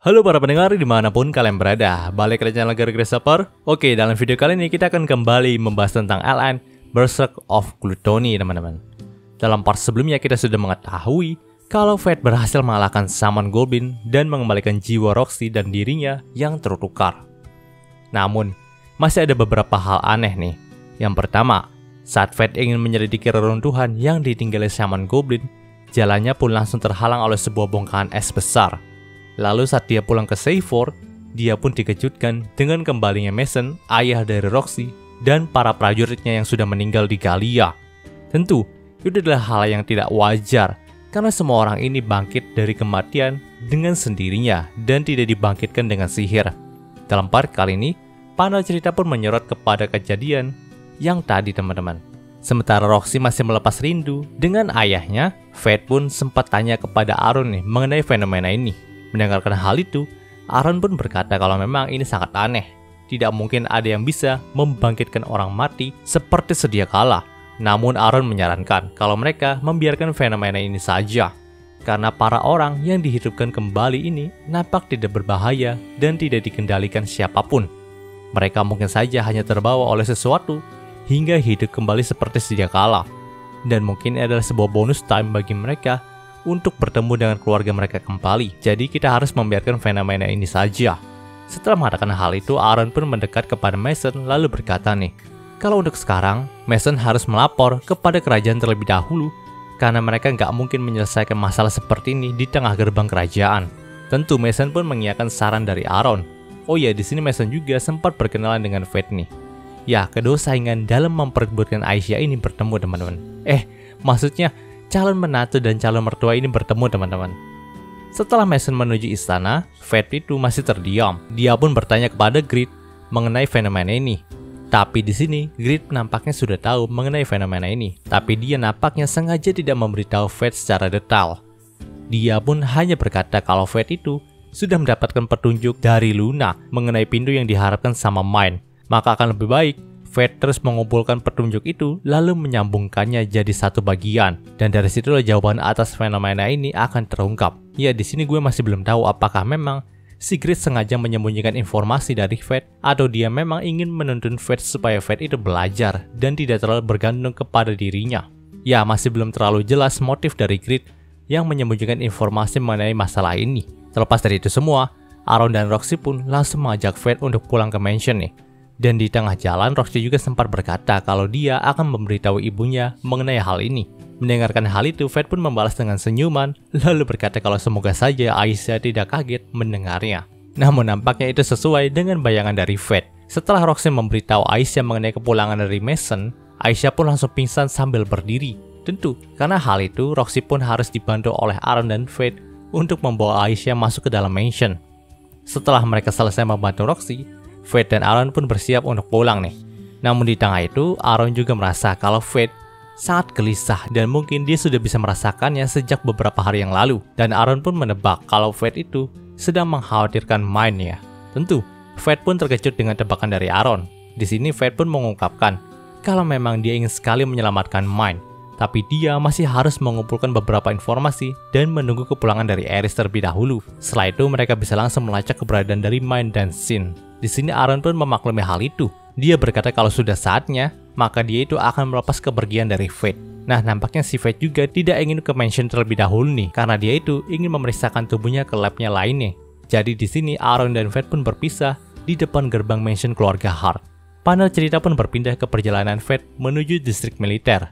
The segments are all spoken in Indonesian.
Halo para pendengar dimanapun kalian berada, balik ke channel Gara-Gara Saper. Oke, dalam video kali ini kita akan kembali membahas tentang LN Berserk of Gluttony teman-teman. Dalam part sebelumnya kita sudah mengetahui kalau Fate berhasil mengalahkan Summon Goblin dan mengembalikan jiwa Roxy dan dirinya yang tertukar. Namun, masih ada beberapa hal aneh nih. Yang pertama, saat Fate ingin menyelidiki reruntuhan yang ditinggali Summon Goblin, jalannya pun langsung terhalang oleh sebuah bongkahan es besar. Lalu saat dia pulang ke Seyfor, dia pun dikejutkan dengan kembalinya Mason, ayah dari Roxy, dan para prajuritnya yang sudah meninggal di Galia. Tentu, itu adalah hal yang tidak wajar, karena semua orang ini bangkit dari kematian dengan sendirinya dan tidak dibangkitkan dengan sihir. Dalam part kali ini, panel cerita pun menyorot kepada kejadian yang tadi teman-teman. Sementara Roxy masih melepas rindu dengan ayahnya, Fate pun sempat tanya kepada Aaron nih mengenai fenomena ini. Mendengarkan hal itu, Aaron pun berkata kalau memang ini sangat aneh. Tidak mungkin ada yang bisa membangkitkan orang mati seperti sedia kala. Namun Aaron menyarankan kalau mereka membiarkan fenomena ini saja. Karena para orang yang dihidupkan kembali ini nampak tidak berbahaya dan tidak dikendalikan siapapun. Mereka mungkin saja hanya terbawa oleh sesuatu hingga hidup kembali seperti sedia kala. Dan mungkin adalah sebuah bonus time bagi mereka untuk bertemu dengan keluarga mereka kembali. Jadi kita harus membiarkan fenomena ini saja. Setelah mengatakan hal itu, Aaron pun mendekat kepada Mason lalu berkata nih, kalau untuk sekarang, Mason harus melapor kepada kerajaan terlebih dahulu karena mereka nggak mungkin menyelesaikan masalah seperti ini di tengah gerbang kerajaan. Tentu Mason pun mengiyakan saran dari Aaron. Oh ya, di sini Mason juga sempat berkenalan dengan Fate nih. Ya, kedua saingan dalam memperebutkan Aisyah ini bertemu teman-teman. Maksudnya calon menantu dan calon mertua ini bertemu teman-teman. Setelah Mason menuju istana, Fate itu masih terdiam. Dia pun bertanya kepada Grid mengenai fenomena ini. Tapi di sini Grid nampaknya sudah tahu mengenai fenomena ini. Tapi dia nampaknya sengaja tidak memberitahu Fate secara detail. Dia pun hanya berkata kalau Fate itu sudah mendapatkan petunjuk dari Luna mengenai pintu yang diharapkan sama Mind. Maka akan lebih baik Fate terus mengumpulkan petunjuk itu lalu menyambungkannya jadi satu bagian. Dan dari situlah jawaban atas fenomena ini akan terungkap. Ya, di sini gue masih belum tahu apakah memang si Grid sengaja menyembunyikan informasi dari Fate atau dia memang ingin menuntun Fate supaya Fate itu belajar dan tidak terlalu bergantung kepada dirinya. Ya, masih belum terlalu jelas motif dari Grid yang menyembunyikan informasi mengenai masalah ini. Terlepas dari itu semua, Aaron dan Roxy pun langsung mengajak Fate untuk pulang ke mansion nih. Dan di tengah jalan, Roxy juga sempat berkata kalau dia akan memberitahu ibunya mengenai hal ini. Mendengarkan hal itu, Fate pun membalas dengan senyuman, lalu berkata kalau semoga saja Aisyah tidak kaget mendengarnya. Namun nampaknya itu sesuai dengan bayangan dari Fate. Setelah Roxy memberitahu Aisyah mengenai kepulangan dari Mason, Aisyah pun langsung pingsan sambil berdiri. Tentu, karena hal itu, Roxy pun harus dibantu oleh Aaron dan Fate untuk membawa Aisyah masuk ke dalam mansion. Setelah mereka selesai membantu Roxy, Fate dan Aaron pun bersiap untuk pulang nih. Namun di tengah itu, Aaron juga merasa kalau Fate sangat gelisah dan mungkin dia sudah bisa merasakannya sejak beberapa hari yang lalu. Dan Aaron pun menebak kalau Fate itu sedang mengkhawatirkan Mind ya. Tentu, Fate pun terkejut dengan tebakan dari Aaron. Di sini Fate pun mengungkapkan kalau memang dia ingin sekali menyelamatkan Mind, tapi dia masih harus mengumpulkan beberapa informasi dan menunggu kepulangan dari Eris terlebih dahulu. Setelah itu mereka bisa langsung melacak keberadaan dari Mind dan Sin. Di sini Aaron pun memaklumi hal itu. Dia berkata kalau sudah saatnya, maka dia itu akan melepas kepergian dari Fate. Nah, nampaknya si Fate juga tidak ingin ke mansion terlebih dahulu nih, karena dia itu ingin memeriksakan tubuhnya ke labnya lainnya. Jadi di sini Aaron dan Fate pun berpisah di depan gerbang mansion keluarga Hart. Panel cerita pun berpindah ke perjalanan Fate menuju distrik militer.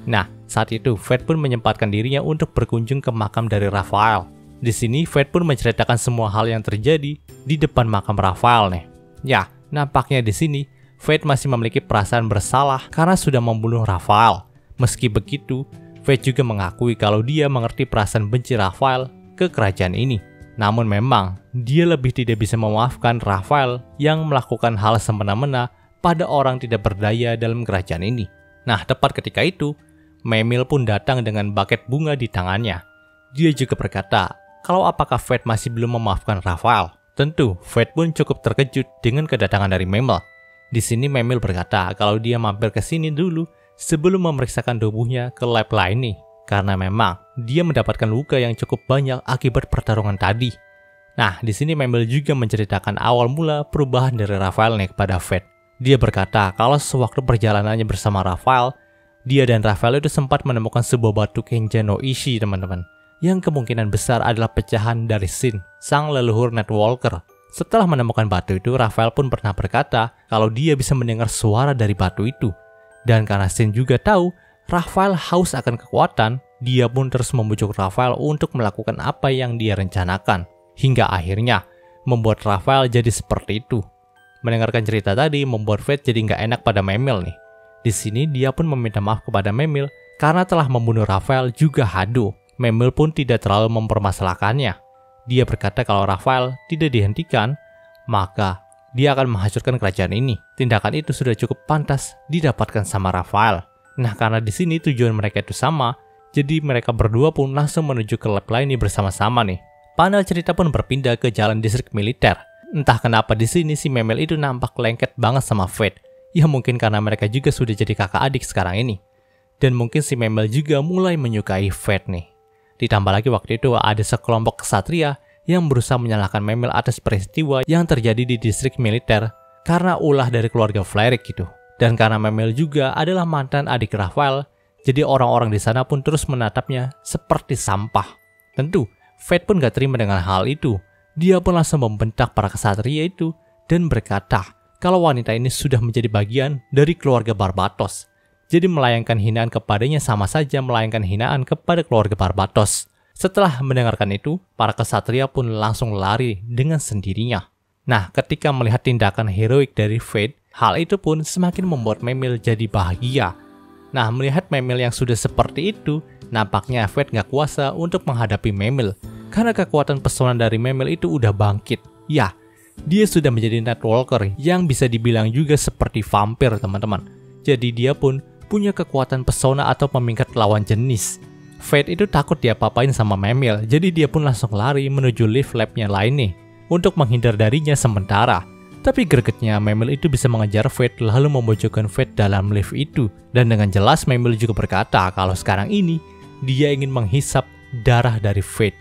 Nah, saat itu Fate pun menyempatkan dirinya untuk berkunjung ke makam dari Raphael. Di sini Fate pun menceritakan semua hal yang terjadi di depan makam Raphael nih. Ya, nampaknya di sini Fate masih memiliki perasaan bersalah karena sudah membunuh Raphael. Meski begitu, Fate juga mengakui kalau dia mengerti perasaan benci Raphael ke kerajaan ini. Namun memang, dia lebih tidak bisa memaafkan Raphael yang melakukan hal semena-mena pada orang tidak berdaya dalam kerajaan ini. Nah, tepat ketika itu, Memil pun datang dengan buket bunga di tangannya. Dia juga berkata, kalau apakah Fate masih belum memaafkan Raphael? Tentu, Fate pun cukup terkejut dengan kedatangan dari Memil. Di sini Memil berkata kalau dia mampir ke sini dulu sebelum memeriksakan tubuhnya ke lab lain nih. Karena memang dia mendapatkan luka yang cukup banyak akibat pertarungan tadi. Nah, di sini Memel juga menceritakan awal mula perubahan dari Raphael nih kepada Fate. Dia berkata kalau sewaktu perjalanannya bersama Raphael, dia dan Raphael itu sempat menemukan sebuah batu Kenja no Ishi, teman-teman, yang kemungkinan besar adalah pecahan dari Shin, sang leluhur Nightwalker. Setelah menemukan batu itu, Raphael pun pernah berkata kalau dia bisa mendengar suara dari batu itu. Dan karena Shin juga tahu Raphael haus akan kekuatan, dia pun terus membujuk Raphael untuk melakukan apa yang dia rencanakan. Hingga akhirnya membuat Raphael jadi seperti itu. Mendengarkan cerita tadi membuat Fate jadi nggak enak pada Memel nih. Di sini dia pun meminta maaf kepada Memel karena telah membunuh Raphael juga Hado. Memel pun tidak terlalu mempermasalahkannya. Dia berkata kalau Raphael tidak dihentikan, maka dia akan menghancurkan kerajaan ini. Tindakan itu sudah cukup pantas didapatkan sama Raphael. Nah, karena di sini tujuan mereka itu sama, jadi mereka berdua pun langsung menuju ke lab lain bersama-sama nih. Panel cerita pun berpindah ke jalan distrik militer. Entah kenapa di sini si Memel itu nampak lengket banget sama Fate. Ya mungkin karena mereka juga sudah jadi kakak adik sekarang ini. Dan mungkin si Memel juga mulai menyukai Fate nih. Ditambah lagi waktu itu ada sekelompok kesatria yang berusaha menyalahkan Memel atas peristiwa yang terjadi di distrik militer karena ulah dari keluarga Flarerik gitu. Dan karena Memel juga adalah mantan adik Raphael, jadi orang-orang di sana pun terus menatapnya seperti sampah. Tentu, Fate pun gak terima dengan hal itu. Dia pun langsung membentak para kesatria itu dan berkata kalau wanita ini sudah menjadi bagian dari keluarga Barbatos. Jadi melayangkan hinaan kepadanya sama saja melayangkan hinaan kepada keluarga Barbatos. Setelah mendengarkan itu, para kesatria pun langsung lari dengan sendirinya. Nah, ketika melihat tindakan heroik dari Fate, hal itu pun semakin membuat Memel jadi bahagia. Nah, melihat Memel yang sudah seperti itu, nampaknya Fate gak kuasa untuk menghadapi Memel. Karena kekuatan pesona dari Memel itu udah bangkit. Ya, dia sudah menjadi Nightwalker yang bisa dibilang juga seperti vampir, teman-teman. Jadi dia pun punya kekuatan pesona atau memingkat lawan jenis. Fate itu takut diapa-apain sama Memel, jadi dia pun langsung lari menuju lift labnya lain nih untuk menghindar darinya sementara. Tapi gregetnya Memel itu bisa mengejar Fate lalu membojokkan Fate dalam lift itu. Dan dengan jelas Memel juga berkata kalau sekarang ini dia ingin menghisap darah dari Fate.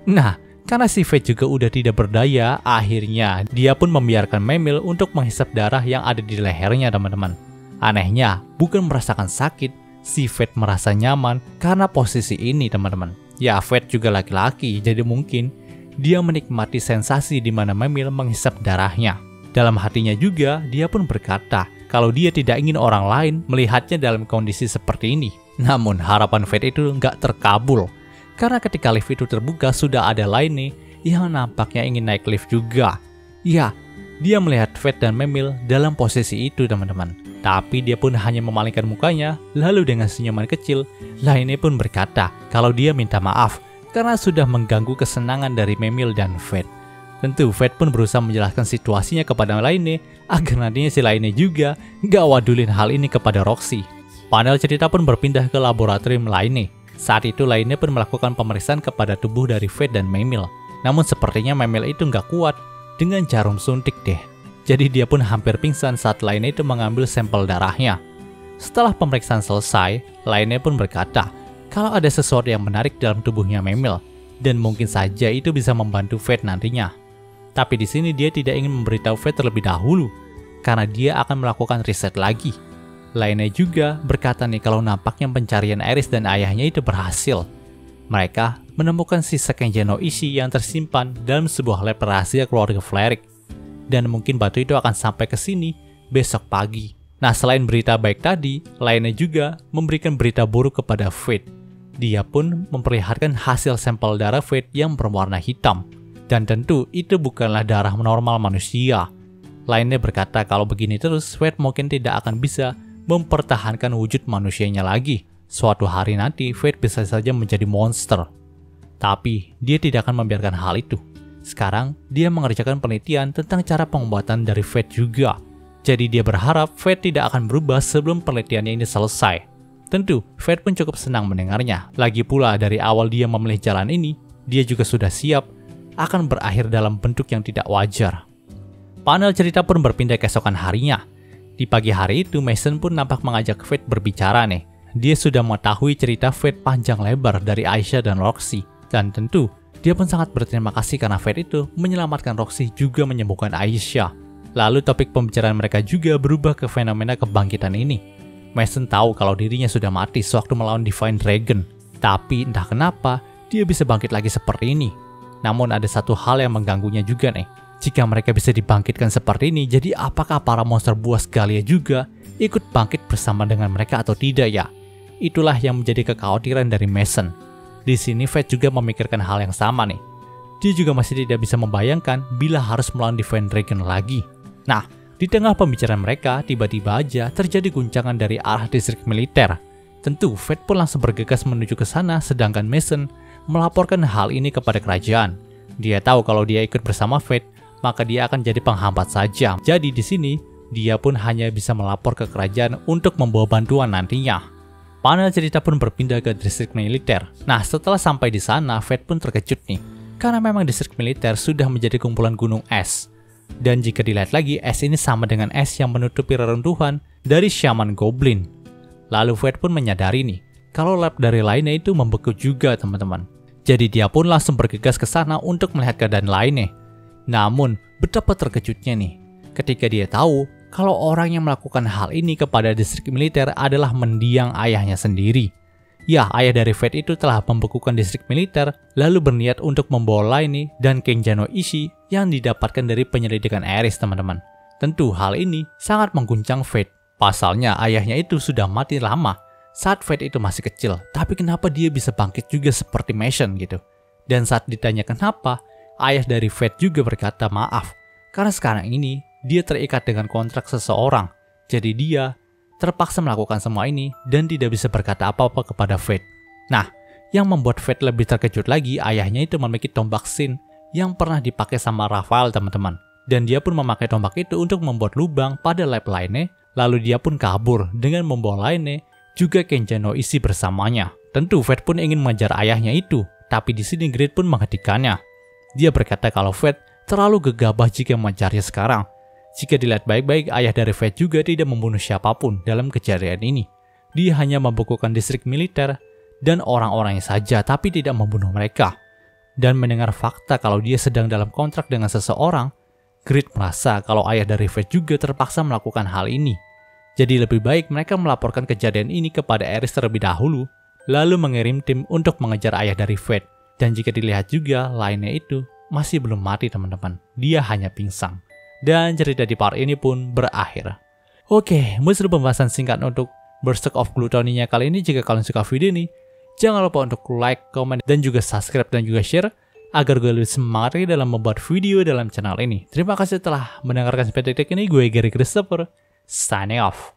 Nah, karena si Fate juga udah tidak berdaya, akhirnya dia pun membiarkan Memel untuk menghisap darah yang ada di lehernya, teman-teman. Anehnya, bukan merasakan sakit, si Fate merasa nyaman karena posisi ini, teman-teman. Ya, Fate juga laki-laki, jadi mungkin dia menikmati sensasi di mana Memel menghisap darahnya. Dalam hatinya juga, dia pun berkata kalau dia tidak ingin orang lain melihatnya dalam kondisi seperti ini. Namun, harapan Fate itu nggak terkabul. Karena ketika lift itu terbuka, sudah ada lain nih yang nampaknya ingin naik lift juga. Ya, dia melihat Fate dan Memel dalam posisi itu, teman-teman. Tapi dia pun hanya memalingkan mukanya, lalu dengan senyuman kecil, lainnya pun berkata kalau dia minta maaf karena sudah mengganggu kesenangan dari Memel dan Fate. Tentu Fate pun berusaha menjelaskan situasinya kepada lainnya agar nantinya si lainnya juga gak wadulin hal ini kepada Roxy. Panel cerita pun berpindah ke laboratorium lainnya. Saat itu lainnya pun melakukan pemeriksaan kepada tubuh dari Fate dan Memel. Namun sepertinya Memel itu nggak kuat dengan jarum suntik deh. Jadi dia pun hampir pingsan saat lainnya itu mengambil sampel darahnya. Setelah pemeriksaan selesai, lainnya pun berkata kalau ada sesuatu yang menarik dalam tubuhnya Memel dan mungkin saja itu bisa membantu Fate nantinya. Tapi di sini dia tidak ingin memberitahu Fate terlebih dahulu karena dia akan melakukan riset lagi. Lainnya juga berkata nih kalau nampaknya pencarian Eris dan ayahnya itu berhasil. Mereka menemukan sisa Kenja no Ishi yang tersimpan dalam sebuah lab rahasia keluarga Flarerik. Dan mungkin batu itu akan sampai ke sini besok pagi. Nah, selain berita baik tadi, lainnya juga memberikan berita buruk kepada Fate. Dia pun memperlihatkan hasil sampel darah Fate yang berwarna hitam. Dan tentu itu bukanlah darah normal manusia. Lainnya berkata kalau begini terus, Fate mungkin tidak akan bisa mempertahankan wujud manusianya lagi. Suatu hari nanti, Fate bisa saja menjadi monster. Tapi, dia tidak akan membiarkan hal itu. Sekarang, dia mengerjakan penelitian tentang cara pengobatan dari Fate juga. Jadi dia berharap Fate tidak akan berubah sebelum penelitiannya ini selesai. Tentu, Fate pun cukup senang mendengarnya. Lagi pula dari awal dia memilih jalan ini, dia juga sudah siap akan berakhir dalam bentuk yang tidak wajar. Panel cerita pun berpindah keesokan harinya. Di pagi hari itu, Mason pun nampak mengajak Fate berbicara nih. Dia sudah mengetahui cerita Fate panjang lebar dari Aisha dan Roxy. Dan tentu, Dia pun sangat berterima kasih karena Fate itu menyelamatkan Roxy juga menyembuhkan Aisyah. Lalu topik pembicaraan mereka juga berubah ke fenomena kebangkitan ini. Mason tahu kalau dirinya sudah mati sewaktu melawan Divine Dragon. Tapi entah kenapa, dia bisa bangkit lagi seperti ini. Namun ada satu hal yang mengganggunya juga nih. Jika mereka bisa dibangkitkan seperti ini, jadi apakah para monster buah Scalia juga ikut bangkit bersama dengan mereka atau tidak ya? Itulah yang menjadi kekhawatiran dari Mason. Di sini Fate juga memikirkan hal yang sama nih. Dia juga masih tidak bisa membayangkan bila harus melawan Divine Dragon lagi. Nah, di tengah pembicaraan mereka, tiba-tiba aja terjadi guncangan dari arah distrik militer. Tentu, Fate pun langsung bergegas menuju ke sana, sedangkan Mason melaporkan hal ini kepada kerajaan. Dia tahu kalau dia ikut bersama Fate, maka dia akan jadi penghambat saja. Jadi di sini, dia pun hanya bisa melapor ke kerajaan untuk membawa bantuan nantinya. Panel cerita pun berpindah ke distrik militer. Nah, setelah sampai di sana, Fate pun terkejut nih. Karena memang distrik militer sudah menjadi kumpulan gunung es. Dan jika dilihat lagi, es ini sama dengan es yang menutupi reruntuhan dari Shaman Goblin. Lalu Fate pun menyadari nih, kalau lab dari lainnya itu membeku juga teman-teman. Jadi dia pun langsung bergegas ke sana untuk melihat keadaan lainnya. Namun, betapa terkejutnya nih, ketika dia tahu kalau orang yang melakukan hal ini kepada distrik militer adalah mendiang ayahnya sendiri. Ya, ayah dari Fate itu telah membekukan distrik militer, lalu berniat untuk membawa Lainey dan Kenja no Ishii yang didapatkan dari penyelidikan Ares, teman-teman. Tentu hal ini sangat mengguncang Fate. Pasalnya, ayahnya itu sudah mati lama saat Fate itu masih kecil, tapi kenapa dia bisa bangkit juga seperti Mason gitu. Dan saat ditanya kenapa, ayah dari Fate juga berkata maaf, karena sekarang ini dia terikat dengan kontrak seseorang, jadi dia terpaksa melakukan semua ini dan tidak bisa berkata apa-apa kepada Fate. Nah, yang membuat Fate lebih terkejut lagi, ayahnya itu memiliki tombak Sin yang pernah dipakai sama Raphael, teman-teman. Dan dia pun memakai tombak itu untuk membuat lubang pada lab lainnya, lalu dia pun kabur dengan membawa lainnya juga Kenja no Ishii bersamanya. Tentu Fate pun ingin mengejar ayahnya itu, tapi di sini Grid pun menghentikannya. Dia berkata kalau Fate terlalu gegabah jika mengejarnya sekarang. Jika dilihat baik-baik, ayah dari Fate juga tidak membunuh siapapun dalam kejadian ini. Dia hanya membekukan distrik militer dan orang-orangnya saja, tapi tidak membunuh mereka. Dan mendengar fakta kalau dia sedang dalam kontrak dengan seseorang, Grid merasa kalau ayah dari Fate juga terpaksa melakukan hal ini. Jadi lebih baik mereka melaporkan kejadian ini kepada Ares terlebih dahulu, lalu mengirim tim untuk mengejar ayah dari Fate. Dan jika dilihat juga, lainnya itu masih belum mati teman-teman. Dia hanya pingsan. Dan cerita di part ini pun berakhir. Oke, musuh pembahasan singkat untuk Berserk of Gluttony-nya kali ini. Jika kalian suka video ini, jangan lupa untuk like, comment, dan juga subscribe dan juga share agar gue lebih semangat dalam membuat video dalam channel ini. Terima kasih telah mendengarkan sampai detik ini. Gue Gary Christopher, signing off.